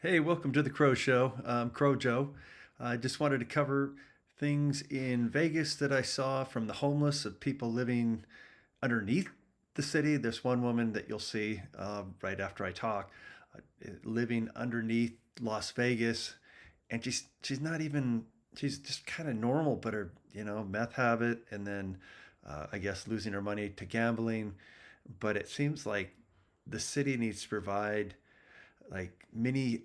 Hey, welcome to the Crow Show. I'm Crowjo. I just wanted to cover things in Vegas that I saw from the homeless of people living underneath the city. There's one woman that you'll see right after I talk, living underneath Las Vegas, and she's not even she's just kind of normal, but her meth habit, and then I guess losing her money to gambling. But it seems like the city needs to provide like mini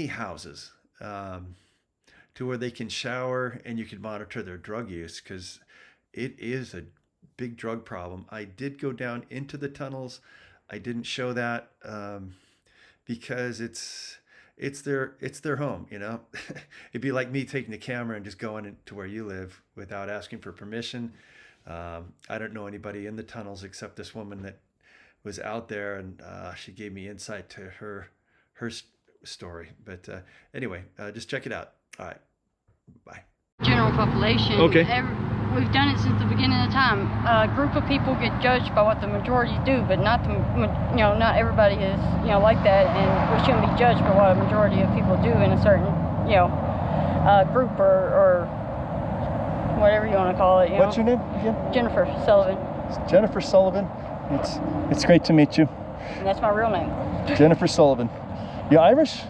houses, to where they can shower and you can monitor their drug use, because it is a big drug problem. I did go down into the tunnels. I didn't show that, because it's their home. It'd be like me taking the camera and just going into where you live without asking for permission. I don't know anybody in the tunnels except this woman that was out there, and she gave me insight to her story. But anyway, just check it out. All right, bye. General population. Okay. We've done it since the beginning of time. A group of people get judged by what the majority do, but not not everybody is like that, and we shouldn't be judged by what a majority of people do in a certain group or whatever you want to call it. What's your name again? Jennifer Sullivan. Jennifer Sullivan. It's great to meet you. And that's my real name. Jennifer Sullivan. You Irish?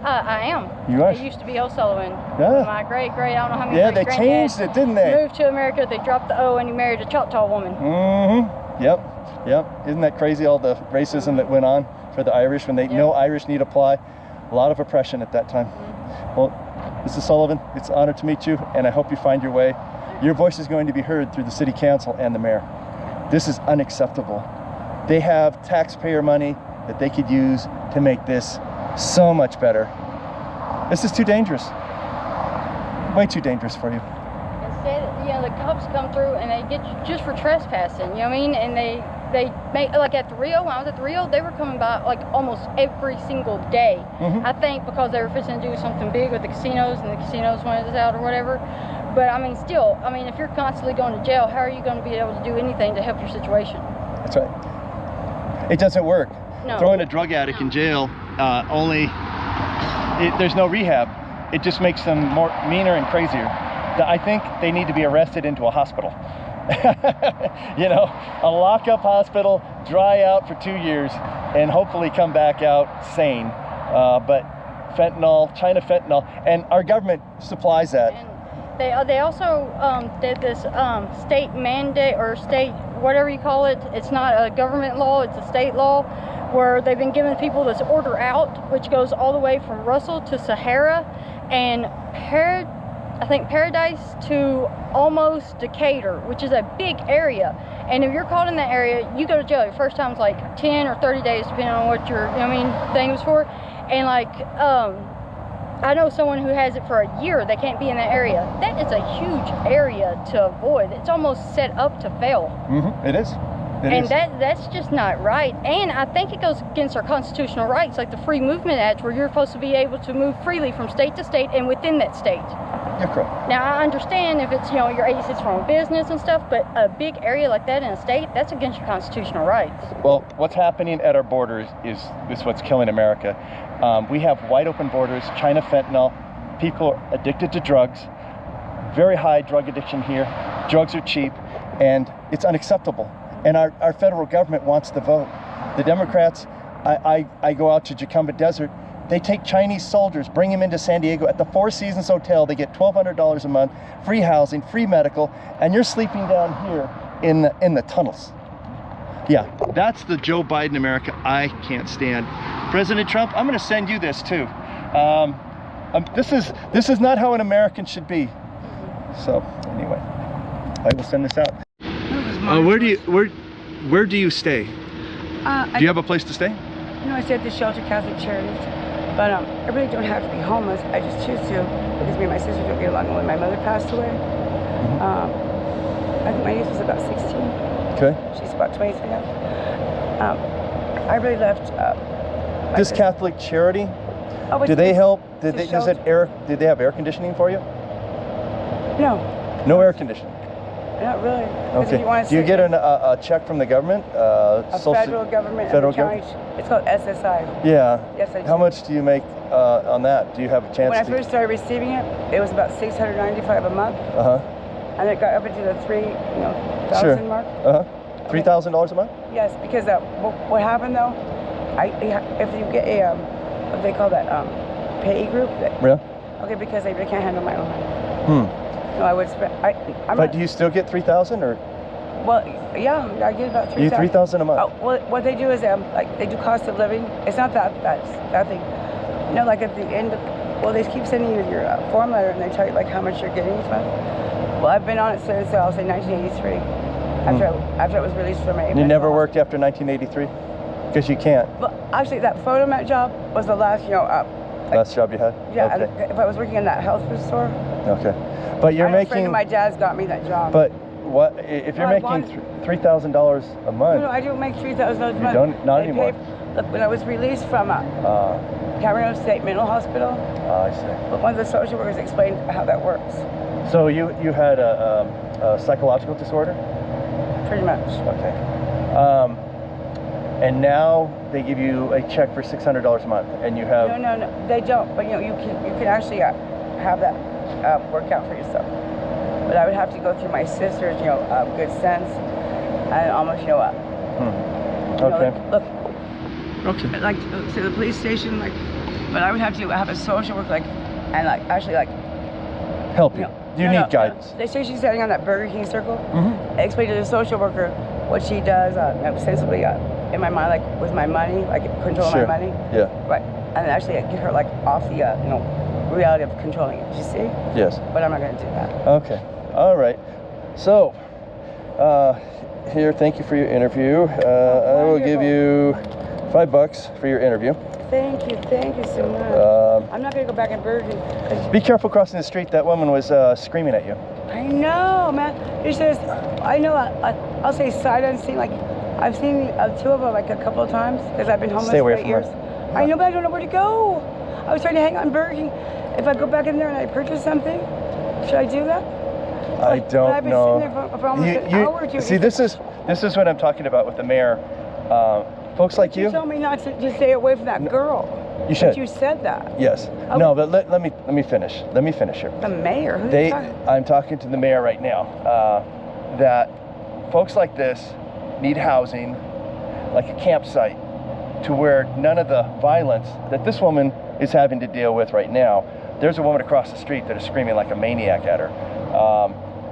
I am. You are? It used to be O'Sullivan. Yeah. My great, I don't know how many. Yeah, they changed it, didn't they? Moved to America, they dropped the O, and he married a Choctaw woman. Mm-hmm. Yep. Isn't that crazy, all the racism that went on for the Irish when no Irish need apply? A lot of oppression at that time. Well, Mrs. Sullivan, it's an honor to meet you, and I hope you find your way. Your voice is going to be heard through the city council and the mayor. This is unacceptable. They have taxpayer money that they could use to make this so much better. This is too dangerous. Way too dangerous for you. Instead, the cops come through and they get you just for trespassing, you know what I mean? And they make, like at the Rio, when I was at the Rio, they were coming by like almost every single day. Mm-hmm. I think because they were fixing to do something big with the casinos and the casinos wanted us out or whatever. But I mean, still, if you're constantly going to jail, how are you going to be able to do anything to help your situation? That's right. It doesn't work. No. Throwing a drug addict in jail, there's no rehab. It just makes them meaner and crazier. I think they need to be arrested into a hospital. A lock-up hospital, dry out for 2 years, and hopefully come back out sane. But fentanyl, China fentanyl, and our government supplies that. And they also did this state mandate, or state, whatever you call it. It's not a government law, it's a state law, where they've been giving people this order out, which goes all the way from Russell to Sahara and I think Paradise to almost Decatur, which is a big area. And if you're caught in that area, you go to jail. Your first time's like 10 or 30 days, depending on what your thing was for. And I know someone who has it for a year. They can't be in that area. That is a huge area to avoid. It's almost set up to fail. Mm-hmm. It is. That's just not right. And I think it goes against our constitutional rights, like the Free Movement Act, where you're supposed to be able to move freely from state to state and within that state. You're correct. Now, I understand if it's, your 86 from a business and stuff, but a big area like that in a state, that's against your constitutional rights. Well, what's happening at our borders is what's killing America. We have wide open borders, China fentanyl, people are addicted to drugs, very high drug addiction here, drugs are cheap, and it's unacceptable. And our federal government wants the vote. The Democrats, I go out to Jacumba Desert, they take Chinese soldiers, bring them into San Diego at the Four Seasons Hotel. They get $1,200 a month, free housing, free medical, and you're sleeping down here in the tunnels. Yeah, that's the Joe Biden America I can't stand. President Trump, I'm going to send you this too. This is not how an American should be. So anyway, I will send this out. Where do you stay? Do you have a place to stay? I stay at the shelter Catholic Charities, but I really don't have to be homeless. I just choose to because me and my sister don't get along when my mother passed away. I think my age was about 16. Okay. She's about 23 now. I really left. This Catholic Charity, do they help? Did they have air conditioning for you? No. No air conditioning. Not really. 'Cause if Okay. you want to Do you sit get in a check from the government? a federal government, Federal and the county, it's called SSI. Yeah. Yes, I do. How much do you make on that? Do you have a chance When I to? first started receiving it, it was about $695 a month, and it got up into the Sure. $3,000 mark. $3,000 a month? Yes, because what happened though, if you get a what they call that pay group. Yeah. Okay, because I can't handle my own money. No, I would spend. But do you still get 3,000 or? Well, yeah, I get about 3,000. You 3,000 a month. Well, what they do is like they do cost of living. It's not that thing. You know, like at the end. Well, they keep sending you your form letter and they tell you like how much you're getting each month. Well, I've been on it since I'll say 1983. After it was released from my. You never worked after 1983, because you can't. Well, actually, that photomat job was the last, Last job you had? Yeah, Okay. if I was working in that health food store. Okay. But you're A friend making. of my dad's got me that job. But what if you're making $3,000 a month? No, I don't make $3,000 a month. You don't? Not anymore. Look, when I was released from Crowjo State Mental Hospital, I see. but one of the social workers explained how that works. So you had a psychological disorder? Pretty much. Okay. And now they give you a check for $600 a month, and you have. No, they don't. But you can actually have that work out for yourself. But I would have to go through my sister's, good sense, and almost, Okay. Look, Okay. like to the police station, like, but I would have to have a social worker, like, and like actually like. Help you. You need guidance. They say she's standing on that Burger King circle. Mhm. Explain to the social worker what she does, ostensibly in my mind, like with my money, like controlling Sure. my money. Yeah. Right. And actually get her like off the, reality of controlling it. You see? Yes. But I'm not going to do that. Okay. All right. So, here, thank you for your interview. I will give you $5 for your interview. Thank you so much. I'm not going to go back in Burger King. Be careful crossing the street. That woman was screaming at you. I know, man. It's just, I know, I'll say sight unseen. Like, I've seen two of them like a couple of times because I've been homeless Stay away for 8 from years. her. I know, but I don't know where to go. I was trying to hang out in Burger King. If I go back in there and I purchase something, should I do that? I don't I've been know. sitting there for almost an hour or two. See, this is what I'm talking about with the mayor. Folks like you. You told me not to just stay away from that girl. You should. But you said that. Yes. Oh. No, but let me finish. Let me finish here. The mayor? Who's talking? I'm talking to the mayor right now. That folks like this need housing, like a campsite, to where none of the violence that this woman is having to deal with right now. There's a woman across the street that is screaming like a maniac at her,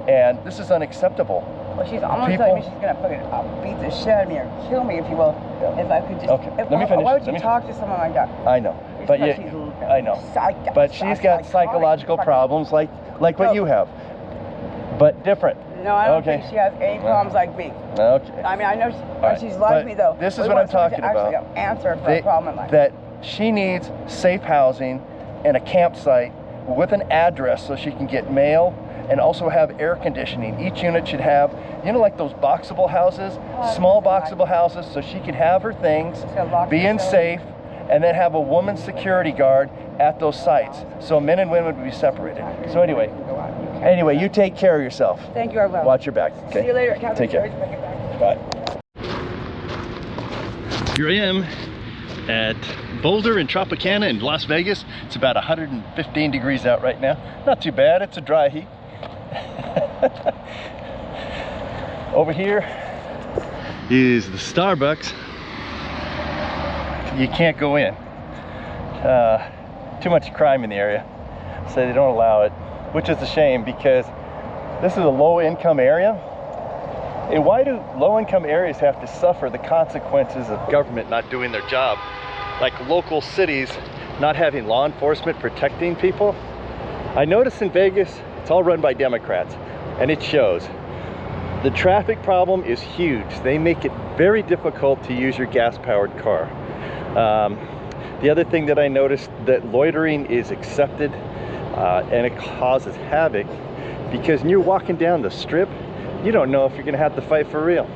and this is unacceptable. Well, she's almost telling me she's gonna beat the shit out of me or kill me if you will. Yeah. If I could just. Okay. Let me finish. Why would you talk to someone like that? I know, but I know. But she's got psychological problems like what you have, but different. No, I don't think she has any problems like me. Okay. I mean, I know she's like me though. This is what I'm talking about. Actually answer for a problem like that. She needs safe housing and a campsite with an address so she can get mail and also have air conditioning. Each unit should have, like those boxable houses, small boxable houses, so she can have her things, being safe, and then have a woman security guard at those sites, so men and women would be separated. So anyway, you take care of yourself. Thank you, I will. Watch your back. Okay. See you later. Take care. Bye. Here I am at Boulder and Tropicana in Las Vegas. It's about 115 degrees out right now. Not too bad, it's a dry heat. Over here is the Starbucks. You can't go in. Too much crime in the area, so they don't allow it, which is a shame because this is a low-income area. And why do low-income areas have to suffer the consequences of government not doing their job? Like local cities not having law enforcement protecting people. I noticed in Vegas, it's all run by Democrats, and it shows. The traffic problem is huge. They make it very difficult to use your gas-powered car. The other thing that I noticed, that loitering is accepted, and it causes havoc, because when you're walking down the strip, you don't know if you're gonna have to fight for real.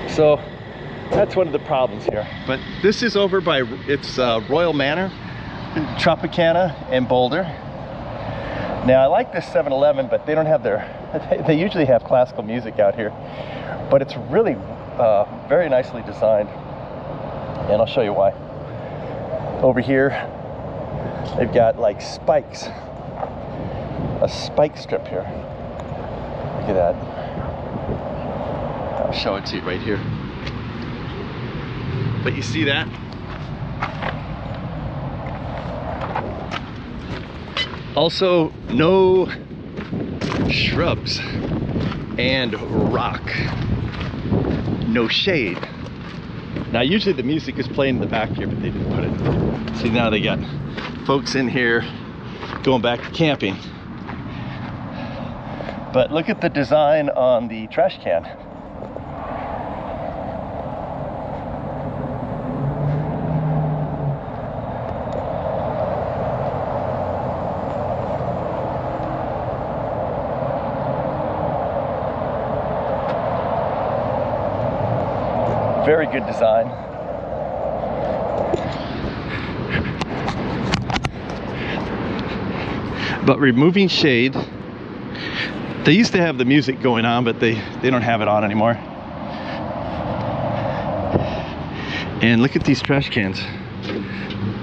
So that's one of the problems here. But this is over by, it's Royal Manor, Tropicana, and Boulder. Now I like this 7-Eleven, but they don't have their, they usually have classical music out here, but it's really very nicely designed, and I'll show you why. Over here, they've got like spikes, a spike strip here. Look at that. I'll show it to you right here. But you see that? Also, no shrubs and rock, no shade. Now usually the music is playing in the back here, but they didn't put it. See, now they got folks in here going back to camping. But look at the design on the trash can. Very good design. But removing shade, they used to have the music going on, but they don't have it on anymore. And look at these trash cans.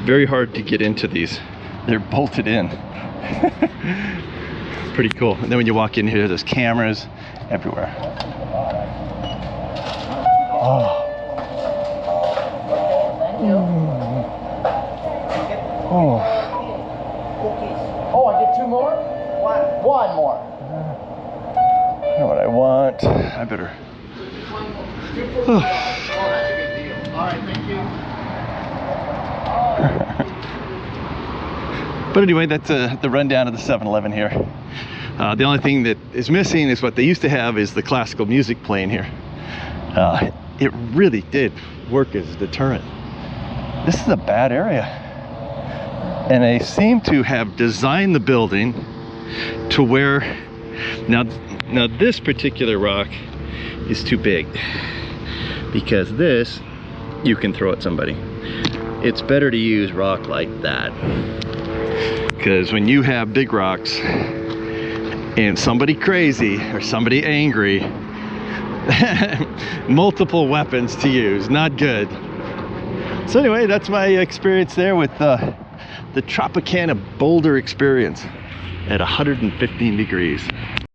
Very hard to get into these. They're bolted in. Pretty cool. And then when you walk in here, there's cameras everywhere. Oh. Oh. Oh, I get 2 more? One more. I know what I want. I better. Oh, that's a good deal. All right, thank you. But anyway, that's the rundown of the 7-Eleven here. The only thing that is missing is what they used to have is the classical music playing here. It really did work as a deterrent. This is a bad area. And they seem to have designed the building to where, now this particular rock is too big, because this, you can throw at somebody. It's better to use rock like that. Because when you have big rocks and somebody crazy or somebody angry, multiple weapons to use, not good. So anyway, that's my experience there with the Tropicana Boulder experience at 115 degrees.